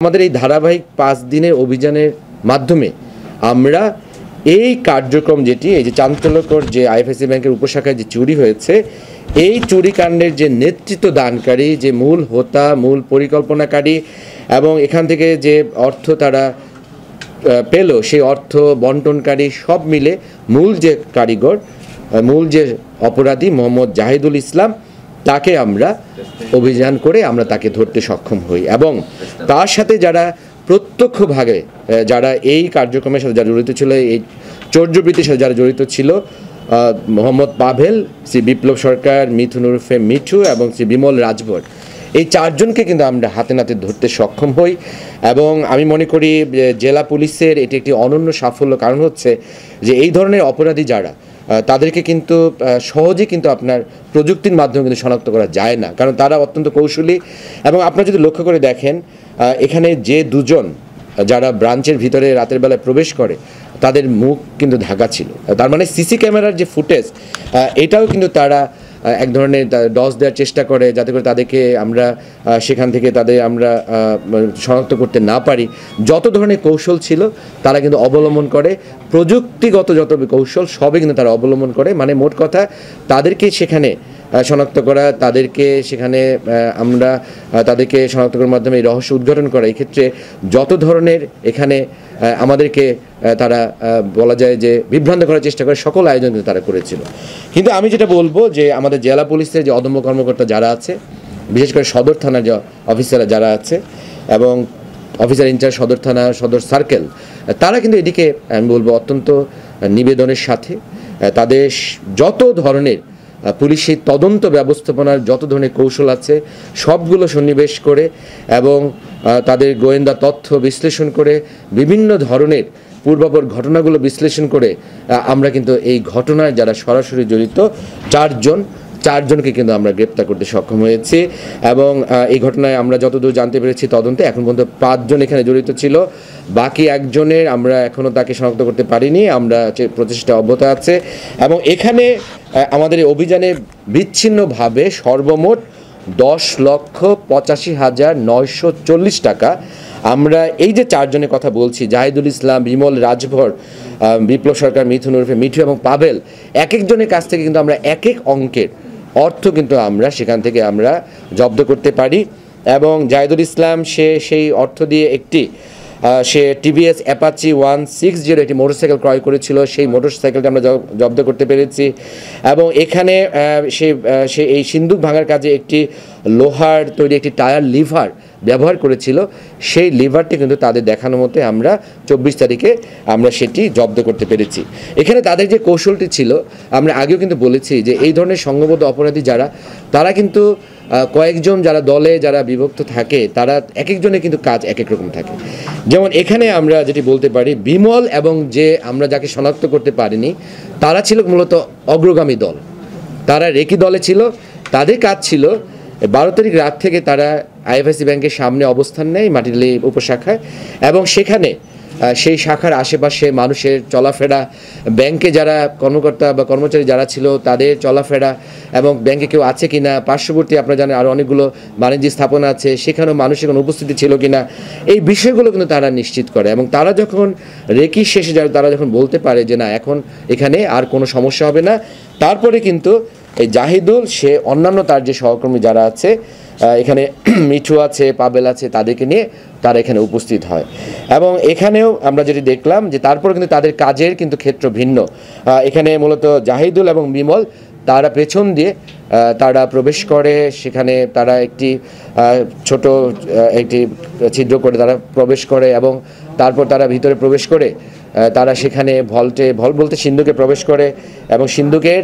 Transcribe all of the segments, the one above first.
আমাদের এই ধারাবাহিক 5 দিনের অভিযানের মাধ্যমে আমরা এই কার্যক্রম যেটি এই যে চাঞ্চল্যকর যে আইএফএসসি ব্যাংকের উপশাখায় যে চুরি হয়েছে এই চুরিকাণ্ডের যে নেতৃত্ব দানকারী যে মূল হোতা মূল পরিকল্পনাকারী এবং এখান থেকে যে অর্থ তারা পেল সেই অর্থ বন্টনকারী সব মিলে মূল যে কারিগর মূল যে অপরাধী মোহাম্মদ জাহিদুল ইসলাম তাকে আমরা অভিযান করে আমরা তাকে ধরতে সক্ষম হই এবং তার সাথে যারা প্রত্যক্ষভাবে যারা এই কার্যক্রমের সাথে যারা জড়িত ছিল এই চৌর্যবৃত্তির সাথে যারা জড়িত ছিল মোহাম্মদ পাভেল শ্রী বিপ্লব সরকার মিথুন উরফে মিঠু এবং শ্রী বিমল রাজভর এই চারজনকে কিন্তু আমরা হাতে নাতে ধরতে সক্ষম হই এবং আমি মনে করি জেলা পুলিশের এটি একটি অনন্য সাফল্য কারণ হচ্ছে যে এই ধরনের অপরাধী যারা তাদেরকে কিন্তু সহজে কিন্তু আপনার প্রযুক্তির মাধ্যমে কিন্তু শনাক্ত করা যায় না কারণ তারা অত্যন্ত কৌশলী এবং আপনারা যদি লক্ষ্য করে দেখেন এখানে যে দুজন যারা ব্রাঞ্চের ভিতরে রাতের বেলায় প্রবেশ করে তাদের মুখ কিন্তু ঢাকা ছিল তার মানে সিসি ক্যামেরার যে ফুটেজ এটাও কিন্তু তারা এক ধরনের ডস দেওয়ার চেষ্টা করে যাতে করে তাদেরকে আমরা সেখান থেকে তাদের আমরা শনাক্ত করতে না পারি যত ধরনের কৌশল ছিল তারা কিন্তু অবলম্বন করে প্রযুক্তিগত যত কৌশল সবই কিন্তু তারা অবলম্বন করে মানে মোট কথা তাদেরকে সেখানে শনাক্ত করা তাদেরকে সেখানে আমরা তাদেরকে শনাক্ত করার মাধ্যমে এই রহস্য উদ্ঘাটন করা এই ক্ষেত্রে যত ধরনের এখানে আমাদেরকে তারা বলা যায় যে বিভ্রান্ত করার চেষ্টা করে সকল আয়োজন কিন্তু তারা করেছিল কিন্তু আমি যেটা বলবো যে আমাদের জেলা পুলিশের যে অদম্য কর্মকর্তা যারা আছে বিশেষ করে সদর থানার যে অফিসাররা যারা আছে এবং অফিসার ইনচার্জ সদর থানা সদর সার্কেল তারা কিন্তু এদিকে আমি বলবো অত্যন্ত নিবেদনের সাথে তাদের যত ধরনের পুলিশের তদন্ত ব্যবস্থাপনার যত ধরনের কৌশল আছে সবগুলো সন্নিবেশ করে এবং তাদের গোয়েন্দা তথ্য বিশ্লেষণ করে বিভিন্ন ধরনের পূর্বাপর ঘটনাগুলো বিশ্লেষণ করে আমরা কিন্তু এই ঘটনায় যারা সরাসরি জড়িত চারজনকে কিন্তু আমরা গ্রেপ্তার করতে সক্ষম হয়েছি এবং এই ঘটনায় আমরা যতদূর জানতে পেরেছি তদন্তে এখন পর্যন্ত 5 জন এখানে জড়িত ছিল বাকি একজনের আমরা এখনও তাকে শনাক্ত করতে পারিনি আমরা প্রচেষ্টা অব্যাহত আছে এবং এখানে আমাদের এই অভিযানে বিচ্ছিন্নভাবে সর্বমোট 10,85,940 টাকা আমরা এই যে চারজনের কথা বলছি জাহিদুল ইসলাম বিমল রাজভর বিপ্লব সরকার মিথুন উরফে মিঠু এবং পাভেল এক একজনের কাছ থেকে কিন্তু আমরা এক এক অঙ্কের অর্থ কিন্তু আমরা সেখান থেকে আমরা জব্দ করতে পারি এবং জাহিদুল ইসলাম সেই অর্থ দিয়ে একটি সে টিভিএস অ্যাপাচি 160 একটি মোটরসাইকেল ক্রয় করেছিল সেই মোটরসাইকেলটা আমরা জব্দ করতে পেরেছি এবং এখানে সে এই সিন্দুক ভাঙার কাজে একটি লোহার তৈরি একটি টায়ার লিভার ব্যবহার করেছিল সেই লিভারটি কিন্তু তাদের দেখানো মতে আমরা 24 তারিখে আমরা সেটি জব্দ করতে পেরেছি এখানে তাদের যে কৌশলটি ছিল আমরা আগেও কিন্তু বলেছি যে এই ধরনের সংঘবদ্ধ অপরাধী যারা তারা কিন্তু কয়েকজন যারা দলে যারা বিভক্ত থাকে তারা এক একজনের কিন্তু কাজ এক এক রকম থাকে যেমন এখানে আমরা যেটি বলতে পারি বিমল এবং যে আমরা যাকে শনাক্ত করতে পারিনি তারা ছিল মূলত অগ্রগামী দল তারা রেকি দলে ছিল তাদের কাজ ছিল 12 তারিখ রাত থেকে তারা আইএফএসসি ব্যাংকের সামনে অবস্থান নেয় মাটিডালি উপশাখায় এবং সেখানে সেই শাখার আশেপাশে মানুষের চলাফেরা ব্যাংকে যারা কর্মকর্তা বা কর্মচারী যারা ছিল তাদের চলাফেরা এবং ব্যাংকে কেউ আছে কিনা পার্শ্ববর্তী আপনারা জানেন আরও অনেকগুলো বাণিজ্যিক স্থাপনা আছে সেখানেও মানুষের কোনো উপস্থিতি ছিল কিনা এই বিষয়গুলো কিন্তু তারা নিশ্চিত করে এবং তারা যখন রেকি শেষে তারা যখন বলতে পারে যে না এখন এখানে আর কোনো সমস্যা হবে না তারপরে কিন্তু এই জাহিদুল সে অন্যান্য তার যে সহকর্মী যারা আছে এখানে মিঠু আছে পাবেল আছে তাদেরকে নিয়ে তারা এখানে উপস্থিত হয় এবং এখানেও আমরা যেটি দেখলাম যে তারপরে কিন্তু তাদের কাজের কিন্তু ক্ষেত্র ভিন্ন এখানে মূলত জাহিদুল এবং বিমল তারা পেছন দিয়ে তারা প্রবেশ করে সেখানে তারা একটি ছোট একটি ছিদ্র করে তারা প্রবেশ করে এবং তারপর তারা ভিতরে প্রবেশ করে তারা সেখানে ভল বলতে সিন্ধুকে প্রবেশ করে এবং সিন্ধুকের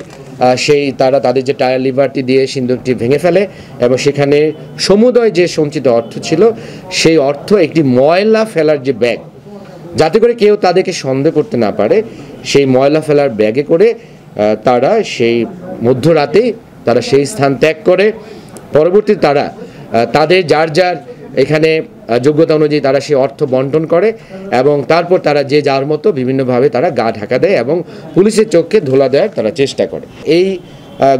সেই তারা তাদের যে টায়ার লিভারটি দিয়ে সিন্ধুকটি ভেঙে ফেলে এবং সেখানে সমুদয় যে সঞ্চিত অর্থ ছিল সেই অর্থ একটি ময়লা ফেলার যে ব্যাগ যাতে করে কেউ তাদেরকে সন্দেহ করতে না পারে সেই ময়লা ফেলার ব্যাগে করে তারা সেই মধ্যরাতেই তারা সেই স্থান ত্যাগ করে পরবর্তী তারা তাদের যার এখানে যোগ্যতা অনুযায়ী তারা সেই অর্থ বন্টন করে এবং তারপর তারা যে যার মতো বিভিন্নভাবে তারা গা ঢাকা দেয় এবং পুলিশের চোখে ধোলা দেওয়ার তারা চেষ্টা করে এই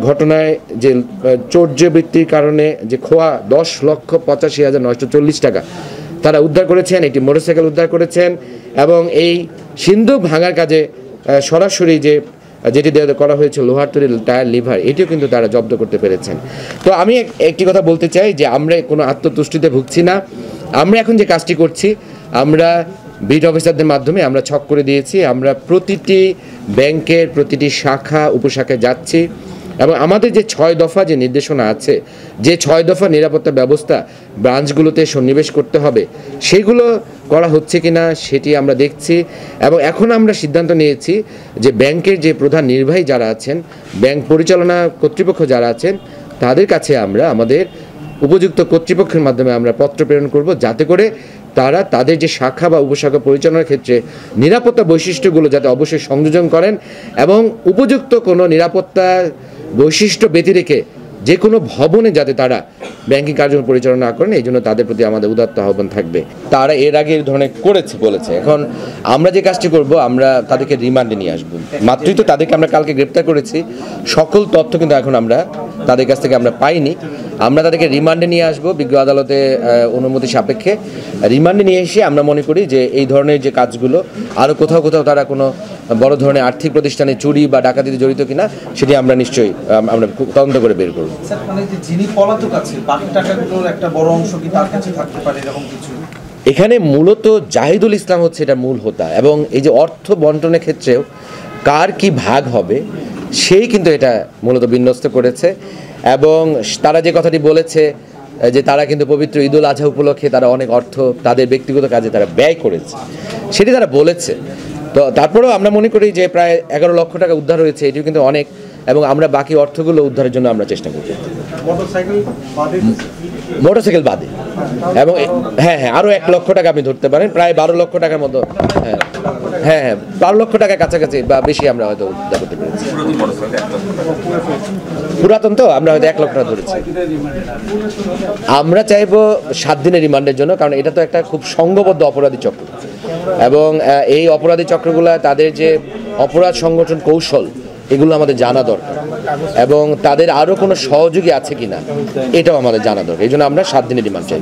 ঘটনায় যে চৌর্যবৃত্তির কারণে যে খোয়া 10,85,940 টাকা তারা উদ্ধার করেছেন, একটি মোটরসাইকেল উদ্ধার করেছেন এবং এই সিন্ধুক ভাঙার কাজে সরাসরি যেটি করা হয়েছে লোহার তৈরি টায়ার লিভার, এটিও কিন্তু তারা জব্দ করতে পেরেছেন। তো আমি একটি কথা বলতে চাই যে আমরা কোনো আত্মতুষ্টিতে ভুগছি না। আমরা এখন যে কাজটি করছি, আমরা বিট অফিসারদের মাধ্যমে আমরা ছক করে দিয়েছি। আমরা প্রতিটি ব্যাংকের প্রতিটি শাখা উপশাখায় যাচ্ছি এবং আমাদের যে 6 দফা যে নির্দেশনা আছে, যে 6 দফা নিরাপত্তা ব্যবস্থা ব্রাঞ্চগুলোতে সন্নিবেশ করতে হবে, সেগুলো করা হচ্ছে কিনা সেটি আমরা দেখছি। এবং এখন আমরা সিদ্ধান্ত নিয়েছি যে ব্যাংকের যে প্রধান নির্বাহী যারা আছেন, ব্যাংক পরিচালনা কর্তৃপক্ষ যারা আছেন, তাদের কাছে আমরা আমাদের উপযুক্ত কর্তৃপক্ষের মাধ্যমে আমরা পত্র প্রেরণ করব, যাতে করে তারা তাদের যে শাখা বা উপশাখা পরিচালনার ক্ষেত্রে নিরাপত্তা বৈশিষ্ট্যগুলো যাতে অবশ্যই সংযোজন করেন এবং উপযুক্ত কোনো নিরাপত্তা বৈশিষ্ট্য ব্যতি রেখে যে কোনো ভবনে যাতে তারা ব্যাংকিং কার্যক্রম পরিচালনা না করেন, এই জন্য তাদের প্রতি আমাদের উদাত্ত আহ্বান থাকবে। তারা এর আগে এই ধরনের বলেছে। এখন আমরা যে কাজটি করব, আমরা তাদেরকে রিমান্ডে নিয়ে আসবো। মাত্রই তো তাদেরকে আমরা কালকে গ্রেপ্তার করেছি, সকল তথ্য কিন্তু এখন আমরা তাদের কাছ থেকে আমরা পাইনি। আমরা তাদেরকে রিমান্ডে নিয়ে আসবো বিজ্ঞ আদালতে অনুমতি সাপেক্ষে। রিমান্ডে নিয়ে এসে আমরা মনে করি যে এই ধরনের যে কাজগুলো আরও কোথাও তারা কোনো বড় ধরনের আর্থিক প্রতিষ্ঠানে চুরি বা ডাকাতিতে জড়িত কিনা সেটি আমরা নিশ্চয়ই আমরা তদন্ত করে বের করব। যিনি পলাতক আছে, বাকি টাকাগুলোর একটা বড় অংশ কি তার কাছে থাকতে পারে এরকম কিছু? এখানে মূলত জাহিদুল ইসলাম হচ্ছে এটা মূল হোতা, এবং এই যে অর্থ বন্টনের ক্ষেত্রেও কার কি ভাগ হবে সেই কিন্তু এটা মূলত বিন্যস্ত করেছে। এবং তারা যে কথাটি বলেছে যে তারা কিন্তু পবিত্র ঈদুল আজহা উপলক্ষে তারা অনেক অর্থ তাদের ব্যক্তিগত কাজে তারা ব্যয় করেছে, সেটি তারা বলেছে। তো তারপরেও আমরা মনে করি যে প্রায় 11 লক্ষ টাকা উদ্ধার হয়েছে, এটিও কিন্তু অনেক, এবং আমরা বাকি অর্থগুলো উদ্ধারের জন্য আমরা চেষ্টা করব। মোটরসাইকেল বাদে এবং হ্যাঁ আরও 1 লক্ষ টাকা আপনি ধরতে পারেন, প্রায় 12 লক্ষ টাকার মতো। হ্যাঁ 12 লক্ষ টাকার কাছাকাছি বা বেশি আমরা হয়তো উদ্ধার করতে পেরেছি। পুরাতন তো আমরা হয়তো 1 লক্ষ টাকা ধরেছি। আমরা চাইবো 7 দিনের রিমান্ডের জন্য, কারণ এটা তো একটা খুব সংঘবদ্ধ অপরাধী চক্র, এবং এই অপরাধী চক্রগুলা তাদের যে অপরাধ সংগঠন কৌশল এগুলো আমাদের জানা দরকার, এবং তাদের আরও কোনো সহযোগী আছে কিনা এটাও আমাদের জানা দরকার। এই জন্য আমরা 7 দিনের রিমান্ড চাই।